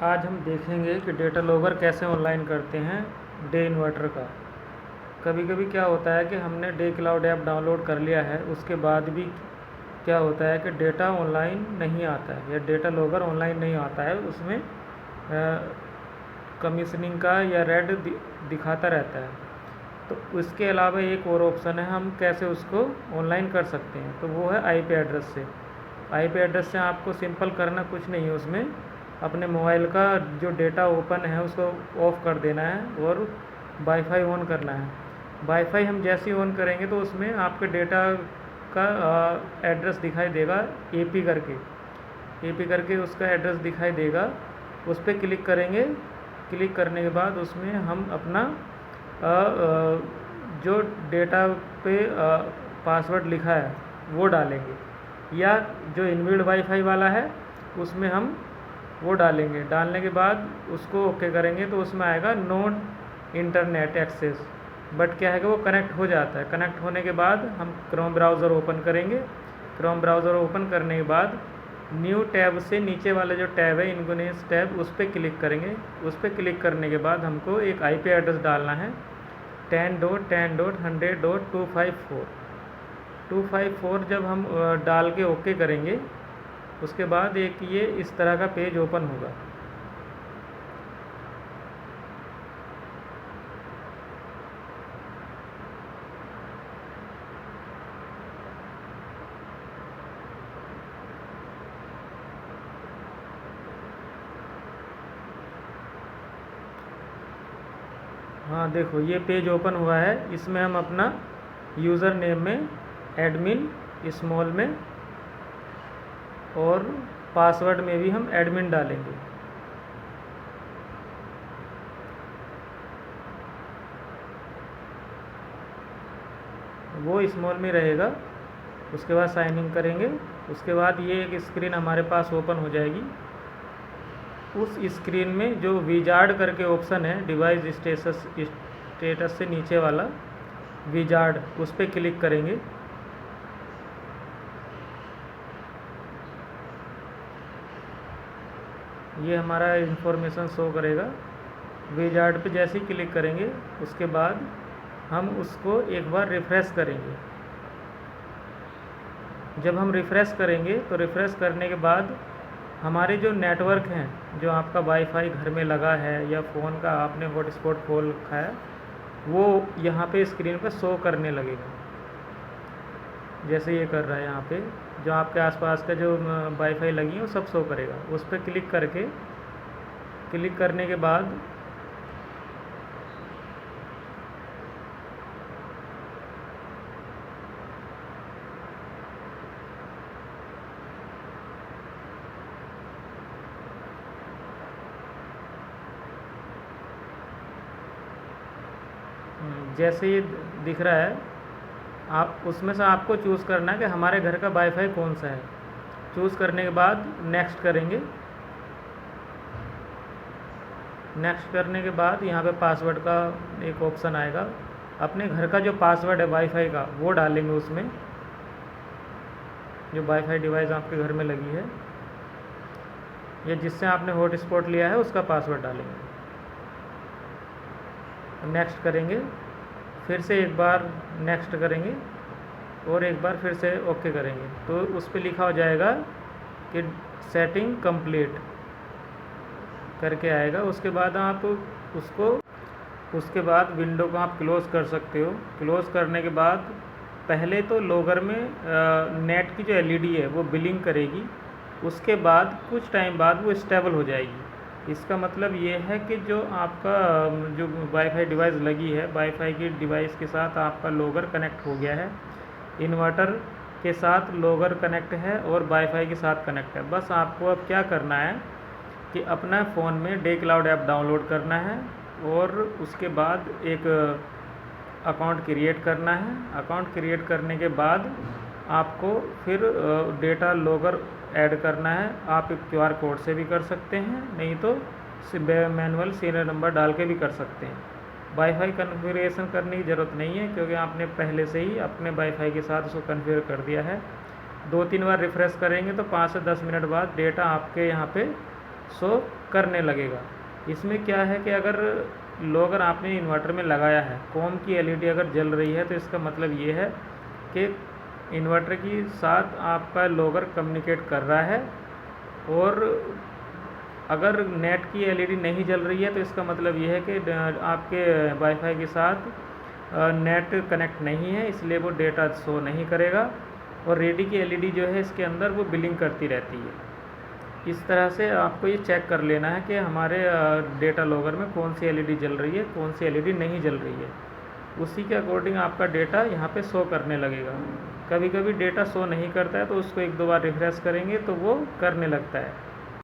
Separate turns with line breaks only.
आज हम देखेंगे कि डेटा लॉगर कैसे ऑनलाइन करते हैं डे इन्वर्टर का। कभी कभी क्या होता है कि हमने डे क्लाउड ऐप डाउनलोड कर लिया है, उसके बाद भी क्या होता है कि डेटा ऑनलाइन नहीं आता है या डेटा लॉगर ऑनलाइन नहीं आता है, उसमें कमीशनिंग का या रेड दिखाता रहता है। तो उसके अलावा एक और ऑप्शन है, हम कैसे उसको ऑनलाइन कर सकते हैं, तो वो है आईपी एड्रेस से। आईपी एड्रेस से आपको सिंपल करना कुछ नहीं है, उसमें अपने मोबाइल का जो डेटा ओपन है उसको ऑफ़ कर देना है और वाईफाई ऑन करना है। वाईफाई हम जैसे ही ऑन करेंगे तो उसमें आपके डेटा का एड्रेस दिखाई देगा, एपी करके उसका एड्रेस दिखाई देगा। उस पर क्लिक करेंगे। क्लिक करने के बाद उसमें हम अपना जो डेटा पे पासवर्ड लिखा है वो डालेंगे, या जो इनबिल्ड वाईफाई वाला है उसमें हम वो डालेंगे। डालने के बाद उसको ओके करेंगे तो उसमें आएगा नोट इंटरनेट एक्सेस, बट क्या है कि वो कनेक्ट हो जाता है। कनेक्ट होने के बाद हम क्रोम ब्राउज़र ओपन करेंगे। क्रोम ब्राउज़र ओपन करने के बाद न्यू टैब से नीचे वाला जो टैब है इनकोगनिस टैब, उस पर क्लिक करेंगे। उस पर क्लिक करने के बाद हमको एक आईपी एड्रेस डालना है 10.10.100.254। 254 जब हम डाल के ओके करेंगे उसके बाद एक ये इस तरह का पेज ओपन होगा। हाँ देखो, ये पेज ओपन हुआ है। इसमें हम अपना यूज़र नेम में एडमिन स्मॉल में और पासवर्ड में भी हम एडमिन डालेंगे। वो स्मॉल में रहेगा। उसके बाद साइन इन करेंगे। उसके बाद ये एक स्क्रीन हमारे पास ओपन हो जाएगी। उस स्क्रीन में जो विजार्ड करके ऑप्शन है डिवाइस स्टेटस से नीचे वाला विजार्ड, उस पर क्लिक करेंगे। ये हमारा इंफॉर्मेशन शो करेगा। विजार्ड पे जैसे ही क्लिक करेंगे उसके बाद हम उसको एक बार रिफ़्रेश करेंगे। जब हम रिफ़्रेश करेंगे तो रिफ़्रेश करने के बाद हमारे जो नेटवर्क हैं, जो आपका वाईफाई घर में लगा है या फ़ोन का आपने हॉटस्पॉट खोल रखा है, वो यहाँ पे स्क्रीन पर शो करने लगेगा। जैसे ये कर रहा है यहाँ पे, जो आपके आसपास का जो वाईफाई लगी है वो सब शो करेगा। उस पर क्लिक करने के बाद जैसे ये दिख रहा है, आप उसमें से आपको चूज़ करना है कि हमारे घर का वाईफाई कौन सा है। चूज़ करने के बाद नेक्स्ट करेंगे। नेक्स्ट करने के बाद यहाँ पे पासवर्ड का एक ऑप्शन आएगा। अपने घर का जो पासवर्ड है वाईफाई का वो डालेंगे उसमें, जो वाईफाई डिवाइस आपके घर में लगी है या जिससे आपने हॉटस्पॉट लिया है उसका पासवर्ड डालेंगे। नेक्स्ट करेंगे, फिर से एक बार नेक्स्ट करेंगे और एक बार फिर से ओके करेंगे। तो उस पर लिखा हो जाएगा कि सेटिंग कंप्लीट करके आएगा। उसके बाद आप उसके बाद विंडो को आप क्लोज़ कर सकते हो। क्लोज़ करने के बाद पहले तो लॉगर में नेट की जो एलईडी है वो ब्लिंक करेगी। उसके बाद कुछ टाइम बाद वो स्टेबल हो जाएगी। इसका मतलब ये है कि जो आपका जो वाईफाई डिवाइस लगी है, वाईफाई की डिवाइस के साथ आपका लॉगर कनेक्ट हो गया है, इन्वर्टर के साथ लॉगर कनेक्ट है और वाईफाई के साथ कनेक्ट है। बस आपको अब क्या करना है कि अपना फ़ोन में डे क्लाउड ऐप डाउनलोड करना है और उसके बाद एक अकाउंट क्रिएट करना है। अकाउंट क्रिएट करने के बाद आपको फिर डेटा लॉगर ऐड करना है। आप QR कोड से भी कर सकते हैं, नहीं तो मैनुअल सीरियल नंबर डाल के भी कर सकते हैं। वाईफाई कन्फिगरेशन करने की ज़रूरत नहीं है क्योंकि आपने पहले से ही अपने वाईफाई के साथ उसको कन्फिगर कर दिया है। 2-3 बार रिफ़्रेश करेंगे तो 5 से 10 मिनट बाद डेटा आपके यहाँ पे शो करने लगेगा। इसमें क्या है कि अगर लॉगर आपने इन्वर्टर में लगाया है, कॉम की एलईडी अगर जल रही है तो इसका मतलब ये है कि इन्वर्टर के साथ आपका लॉगर कम्युनिकेट कर रहा है। और अगर नेट की एलईडी नहीं जल रही है तो इसका मतलब ये है कि आपके वाईफाई के साथ नेट कनेक्ट नहीं है, इसलिए वो डेटा शो नहीं करेगा। और रेडी की एलईडी जो है इसके अंदर वो बिलिंग करती रहती है। इस तरह से आपको ये चेक कर लेना है कि हमारे डेटा लॉगर में कौन सी एलईडी जल रही है, कौन सी एलईडी नहीं जल रही है। उसी के अकॉर्डिंग आपका डेटा यहाँ पे शो करने लगेगा। कभी कभी डेटा शो नहीं करता है तो उसको एक दो बार रिफ्रेश करेंगे तो वो करने लगता है।